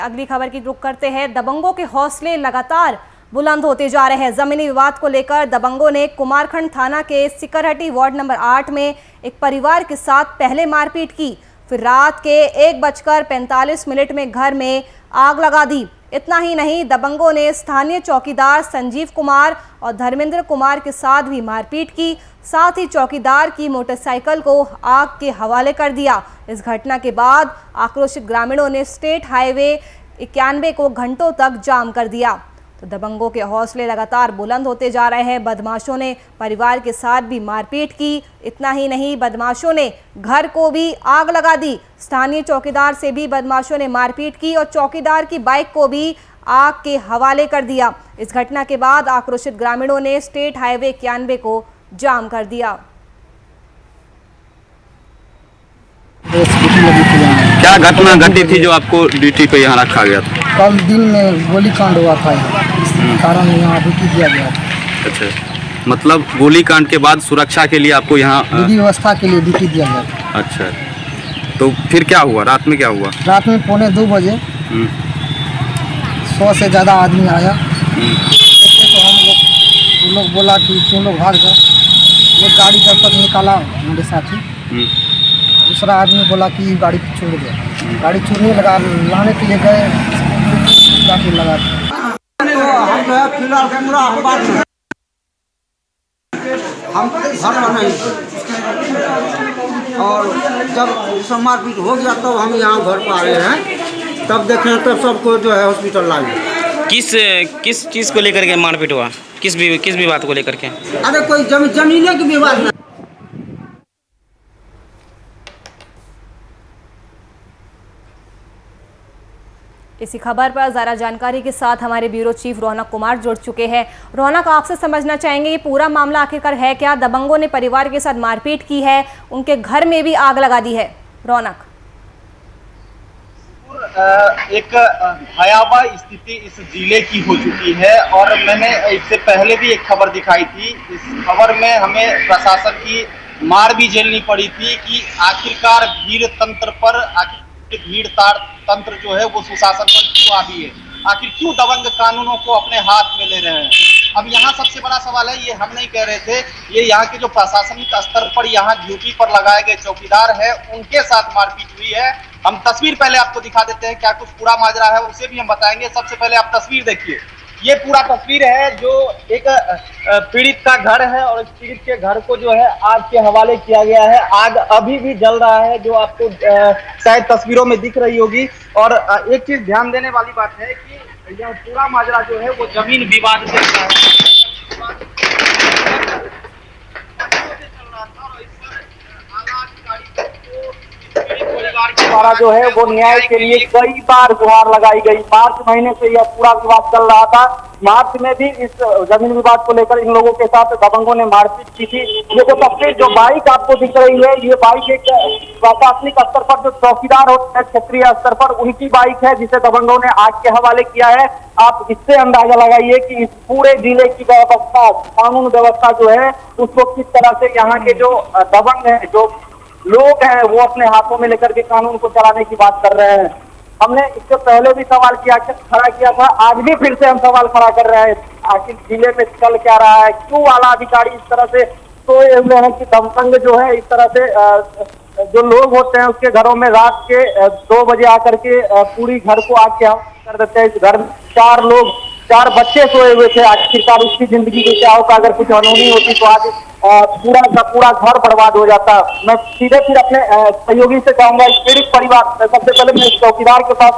अगली खबर की रुख करते हैं। दबंगों के हौसले लगातार बुलंद होते जा रहे हैं। जमीनी विवाद को लेकर दबंगों ने कुमारखंड थाना के सिकरहटी वार्ड नंबर 8 में एक परिवार के साथ पहले मारपीट की, फिर रात के 1:45 में घर में आग लगा दी। इतना ही नहीं, दबंगों ने स्थानीय चौकीदार संजीव कुमार और धर्मेंद्र कुमार के साथ भी मारपीट की। साथ ही चौकीदार की मोटरसाइकिल को आग के हवाले कर दिया। इस घटना के बाद आक्रोशित ग्रामीणों ने स्टेट हाईवे 91 को घंटों तक जाम कर दिया। तो दबंगों के हौसले लगातार बुलंद होते जा रहे हैं। बदमाशों ने परिवार के साथ भी मारपीट की। इतना ही नहीं, बदमाशों ने घर को भी आग लगा दी। स्थानीय चौकीदार से भी बदमाशों ने मारपीट की और चौकीदार की बाइक को भी आग के हवाले कर दिया। इस घटना के बाद आक्रोशित ग्रामीणों ने स्टेट हाईवे 91 को जाम कर दिया। क्या घटना घटी थी जो आपको ड्यूटी पे यहाँ रखा गया था? कल दिन में गोलीकांड हुआ था, इस कारण यहाँ ड्यूटी दिया गया था। अच्छा, मतलब गोलीकांड के बाद सुरक्षा के लिए आपको यहाँ विधि व्यवस्था के लिए ड्यूटी दिया गया था। अच्छा, तो फिर क्या हुआ? रात में क्या हुआ? रात में 2:45 बजे 100 से ज़्यादा आदमी आया। देखते तो हम लोग बोला कि तुम लोग भाग जाओ। एक गाड़ी जब तक निकाला मेरे साथी, दूसरा आदमी बोला कि गाड़ी छोड़ दे। गाड़ी छोड़ने लगा, लाने के लिए गए, लगा हम घर पर नहीं, और जब सब मारपीट हो गया तब हम यहाँ घर पर आ रहे हैं। तब देखें तब सबको जो है हॉस्पिटल लाए। किस चीज़ को लेकर के मारपीट हुआ? किस भी बात को लेकर के? अरे कोई जमीन की विवाद नहीं। इसी खबर पर ज़रा जानकारी के साथ हमारे ब्यूरो चीफ रौनक कुमार जुड़ चुके हैं। रौनक, आपसे समझना चाहेंगे ये पूरा मामला आखिरकार है क्या? दबंगों ने परिवार के साथ मारपीट की है, उनके घर में भी आग लगा दी है। रौनक, एक भयावह स्थिति इस जिले की हो चुकी है और मैंने इससे पहले भी एक खबर दिखाई थी। इस खबर में हमें प्रशासन की मार भी झेलनी पड़ी थी कि आखिरकार भीड़ तंत्र जो है वो सुशासन पर क्यों हावी है, आखिर क्यों दबंग कानूनों को अपने हाथ में ले रहे हैं। अब यहाँ सबसे बड़ा सवाल है, ये हम नहीं कह रहे थे, ये यहाँ के जो प्रशासनिक स्तर पर यहाँ ड्यूटी पर लगाए गए चौकीदार है उनके साथ मारपीट हुई है। हम तस्वीर पहले आपको दिखा देते हैं, क्या कुछ पूरा माजरा है उसे भी हम बताएंगे। सबसे पहले आप तस्वीर देखिए, ये पूरा तस्वीर है जो एक पीड़ित का घर है और इस पीड़ित के घर को जो है आग के हवाले किया गया है। आग अभी भी जल रहा है जो आपको शायद तस्वीरों में दिख रही होगी। और एक चीज ध्यान देने वाली बात है कि यह पूरा माजरा जो है वो जमीन विवाद से चल रहा है। जो है वो न्याय के लिए कई बार गुहार लगाई गई। मार्च महीने से यह पूरा विवाद चल रहा था। मार्च में भी इस जमीन विवाद को लेकर इन लोगों के साथ दबंगों ने मारपीट की थी। देखो तस्वीर, जो बाइक आपको दिख रही है, ये बाइक एक प्रशासनिक स्तर पर जो चौकीदार होते हैं क्षेत्रीय स्तर पर, उनकी बाइक है जिसे दबंगों ने आग के हवाले किया है। आप इससे अंदाजा लगाइए कि इस पूरे जिले की व्यवस्था, कानून व्यवस्था जो है उसको किस तरह से यहाँ के जो दबंग है, जो लोग हैं, वो अपने हाथों में लेकर के कानून को चलाने की बात कर रहे हैं। हमने इससे पहले भी सवाल खड़ा किया था, आज भी फिर से हम सवाल खड़ा कर रहे हैं, आखिर जिले में चल क्या रहा है? क्यों आला अधिकारी इस तरह से सोए हुए हैं कि दबंग जो है इस तरह से जो लोग होते हैं उसके घरों में रात के 2 बजे आकर के पूरी घर को आग के हवाले कर देते हैं। इस घर में 4 बच्चे सोए हुए थे। आखिरकार उसकी जिंदगी की क्या होगा? अगर कुछ अनहोनी होती तो आज पूरा का पूरा घर बर्बाद हो जाता। मैं सीधे फिर अपने सहयोगी से कहूंगा, इस पीड़ित परिवार, सबसे पहले मैं चौकीदार के पास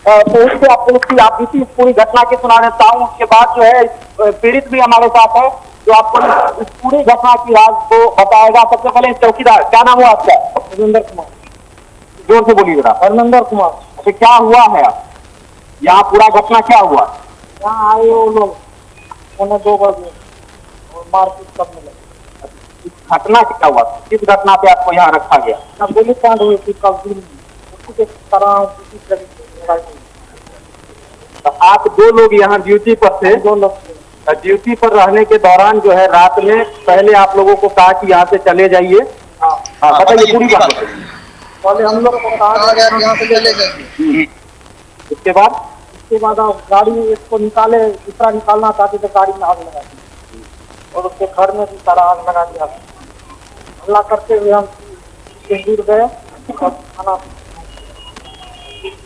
पहुंच के आपको आप इसी पूरी घटना की सुना देता हूँ। उसके बाद जो है पीड़ित भी हमारे साथ है जो आपको इस पूरी घटना की राज को बताएगा। सबसे पहले चौकीदार, क्या नाम हुआ आपका? हरमिंदर कुमार। जोर से बोलिए जरा। हरमिंदर कुमार। अच्छा, क्या हुआ है यहाँ? पूरा घटना क्या हुआ? यहाँ आए वो लोग 2 बजे और मारपीट करने लगे। घटना क्या हुआ? किस घटना पे आपको यहाँ रखा गया? गोलीकांड हुई थी कल दिन में, उसी के तरह तो आप 2 लोग यहाँ ड्यूटी पर थे? 2 लोग ड्यूटी पर रहने के दौरान जो है रात में पहले आप लोगों को कहा कि यहाँ से चले जाइए। बताइए पूरी बात। पहले हम लोग को कहा यहाँ से चले जाइए। उसके बाद आप गाड़ी इसको निकाले, दूसरा निकालना चाहते तो गाड़ी में आग लगा दी और उसके घर में भी सारा आग लगा दिया। हमला करते हुए हम दूर गए और खाना।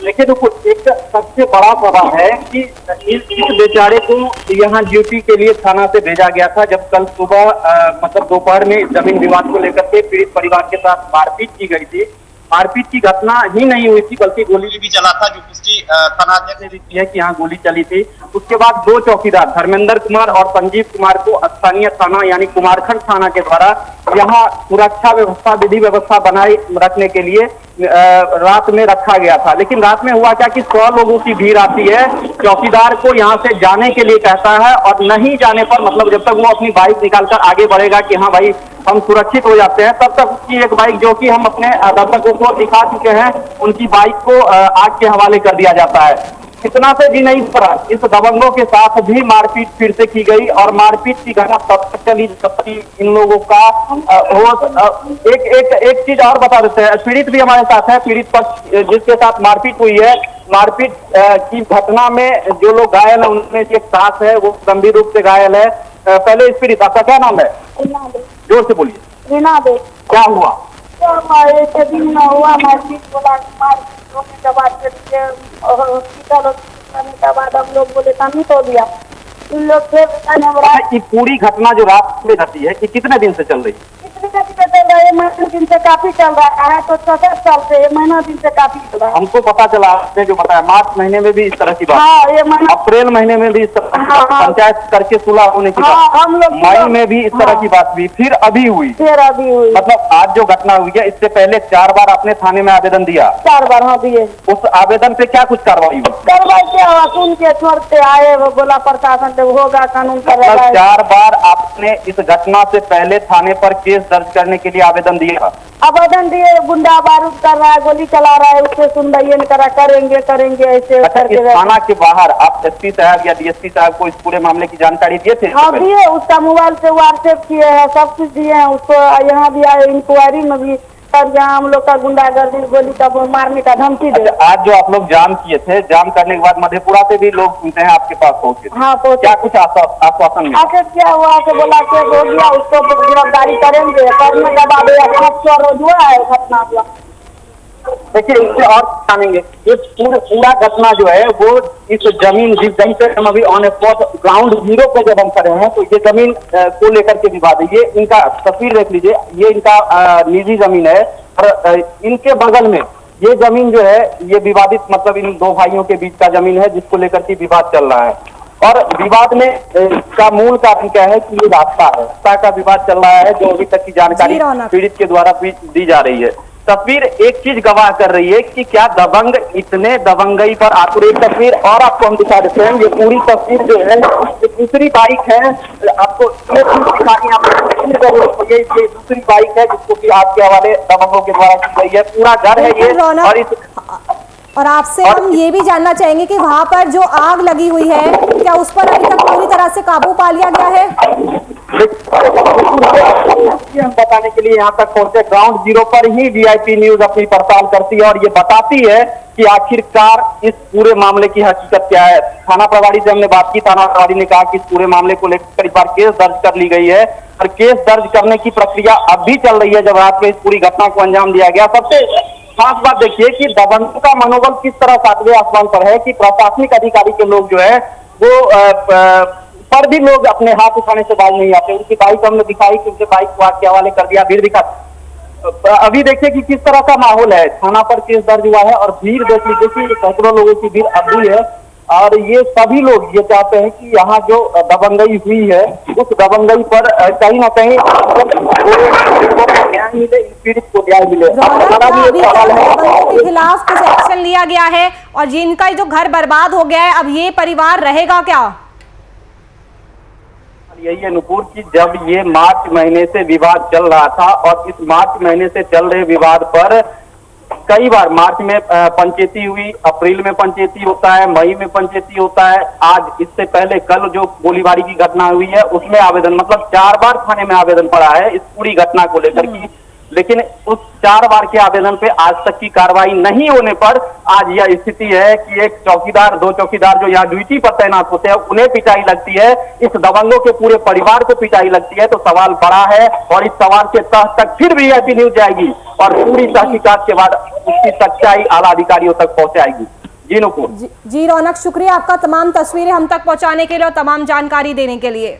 लेकिन एक सबसे बड़ा सवाल है कि इस बेचारे को यहाँ ड्यूटी के लिए थाना से भेजा गया था, जब कल सुबह मतलब दोपहर में जमीन विवाद को लेकर के पीड़ित परिवार के साथ मारपीट की गई थी। मारपीट की घटना ही नहीं हुई थी बल्कि गोली भी चला था, जो पुष्टि थाना अध्यक्ष ने भी की है कि यहाँ गोली चली थी। उसके बाद 2 चौकीदार धर्मेंद्र कुमार और संजीव कुमार को स्थानीय थाना यानी कुमारखंड थाना के द्वारा यहाँ सुरक्षा व्यवस्था, विधि व्यवस्था बनाए रखने के लिए रात में रखा गया था। लेकिन रात में हुआ क्या कि 100 लोगों की भीड़ आती है, चौकीदार को यहाँ से जाने के लिए कहता है और नहीं जाने पर मतलब जब तक वो अपनी बाइक निकालकर आगे बढ़ेगा कि हाँ भाई हम सुरक्षित हो जाते हैं, तब तक उसकी एक बाइक जो कि हम अपने दर्शकों को दिखा चुके हैं, उनकी बाइक को आग के हवाले कर दिया जाता है। इतना से भी नहीं पड़ा, इस दबंगों के साथ भी मारपीट फिर से की गई और मारपीट की घटना तब तक चली जब तक इन लोगों का एक चीज और बता देते हैं। पीड़ित भी हमारे साथ है, पीड़ित पक्ष जिसके साथ मारपीट हुई है, मारपीट की घटना में जो लोग घायल है उनमें से एक सास है, वो गंभीर रूप से घायल है। पहले इस पीड़ित, आपका क्या नाम है? जोर से बोलिए। क्या हुआ? हुआ मारपीट, बोला मारपीट होने के बाद हॉस्पिटल जाने के बाद हम लोग बोले सबमिट हो गया। इन लोग फिर ये पूरी घटना जो रात में घटी है, ये कितने दिन से चल रही है? महीना दिन से काफी चल रहा है, तो 6 साल से महीना दिन से काफी चल रहा है। हमको पता चला, आपने जो बताया मार्च महीने में भी इस तरह की बात, हाँ, ये अप्रैल महीने में भी इस तरह हाँ, पंचायत करके सुलह होने की बात, हम लोग मई में भी इस तरह की बात हुई, फिर अभी हुई। मतलब आज जो घटना हुई है, इससे पहले 4 बार आपने थाने में आवेदन दिया? 4 बार हाँ दिए। उस आवेदन पे क्या कुछ कार्रवाई हुई? कार्रवाई क्या हुआ, सुन के छोड़ते आए, वो बोला प्रशासन से होगा कानून का। 4 बार आपने इस घटना से पहले थाने पर केस दर्ज करने के लिए आवेदन दिया? आवेदन दिए, गुंडा बारूद कर रहा है, गोली चला रहा है, उससे सुनवाई नहीं करा, करेंगे ऐसे। अच्छा, इस थाना के बाहर आप एसपी साहब या डीएसपी साहब को इस पूरे मामले की जानकारी दिए थे? हाँ दिए, उसका मोबाइल से व्हाट्सएप किए हैं, सब कुछ दिए हैं उसको। यहाँ भी आए इंक्वायरी में भी, तब यहाँ हम लोग का गुंडागर्दी, गोली का मारने का धमकी दे। अच्छा, आज जो आप लोग जाम किए थे, जाम करने के बाद मधेपुरा से भी लोग सुनते हैं आपके पास पहुंचे? हाँ पहुंचे। क्या कुछ आश्वासन मिला? आखिर क्या हुआ कि बोला के हो गया, उसको गिरफ्तारी करेंगे, करने के बाद रोज हुआ है घटना हुआ। देखिए, इससे और जानेंगे, ये पूरा घटना जो है वो इस जमीन जहीं पे हम अभी ऑन स्पॉट ग्राउंड जीरो पे जब हम खड़े हैं, तो ये जमीन को लेकर के विवाद है। ये इनका तस्वीर देख लीजिए, ये इनका निजी जमीन है और इनके बगल में ये जमीन जो है ये विवादित, मतलब इन 2 भाइयों के बीच का जमीन है जिसको लेकर के विवाद चल रहा है। और विवाद में का मूल कारण क्या है कि ये रास्ता का विवाद चल रहा है, जो अभी तक की जानकारी पीड़ित के द्वारा दी जा रही है। तस्वीर एक चीज गवाह कर रही है कि क्या दबंग इतने दबंगई पर आतुर। एक तस्वीर और आपको हम दिखा देते हैं, ये पूरी तस्वीर जो है, ये दूसरी बाइक है, आपको ये दूसरी बाइक है जिसको कि आपके हवाले दबंगों के द्वारा की गई है। पूरा घर है ये। और आपसे हम ये भी जानना चाहेंगे कि वहाँ पर जो आग लगी हुई है, क्या उस पर अभी तक पूरी तरह से काबू पा लिया गया है? हम बताने के लिए यहाँ तक पहुंचे। ग्राउंड जीरो पर ही वीआईपी न्यूज अपनी पड़ताल करती है और ये बताती है कि आखिरकार इस पूरे मामले की हकीकत क्या है। थाना प्रभारी से हमने बात की, थाना प्रभारी ने कहा कि इस पूरे मामले को लेकर इस बार केस दर्ज कर ली गई है और केस दर्ज करने की प्रक्रिया अब भी चल रही है। जब रात में इस पूरी घटना को अंजाम दिया गया, सबसे खास बात देखिए कि दबंगों का मनोबल किस तरह 7वें आसमान पर है कि प्रशासनिक अधिकारी के लोग जो है वो पर भी लोग अपने हाथ उठाने से बाज नहीं आते। उनकी बाइक हमने दिखाई कि उनके बाइक को आग के हवाले कर दिया, भीड़ दिखा। अभी देखिए कि किस तरह का माहौल है। थाना पर केस दर्ज हुआ है और भीड़ देख लीजिए कि सैकड़ों लोगों की भीड़ अब भी है और ये सभी लोग ये चाहते हैं कि यहाँ जो दबंगई हुई है उस दबंगई पर कहीं ना कहीं न्याय मिले, पीड़ित को न्याय मिले। के खिलाफ कुछ एक्शन लिया गया है और जिनका जो घर बर्बाद हो गया है, अब ये परिवार रहेगा क्या? यही है नुपुर की, जब ये मार्च महीने से विवाद चल रहा था और इस मार्च महीने से चल रहे विवाद पर कई बार मार्च में पंचायती हुई, अप्रैल में पंचायती होता है, मई में पंचायती होता है। आज इससे पहले कल जो गोलीबारी की घटना हुई है उसमें आवेदन, मतलब 4 बार थाने में आवेदन पड़ा है इस पूरी घटना को लेकर की। लेकिन उस 4 बार के आवेदन पे आज तक की कार्रवाई नहीं होने पर आज यह स्थिति है कि एक चौकीदार, 2 चौकीदार जो यहाँ ड्यूटी पर तैनात होते हैं उन्हें पिटाई लगती है, इस दबंगों के पूरे परिवार को पिटाई लगती है। तो सवाल बड़ा है और इस सवाल के तह तक फिर भी वीआईपी न्यूज जाएगी और पूरी तहकीकात के बाद उसकी सच्चाई आला अधिकारियों तक पहुंचाएगी। जी नुपुर। जी रौनक, शुक्रिया आपका तमाम तस्वीरें हम तक पहुंचाने के लिए और तमाम जानकारी देने के लिए।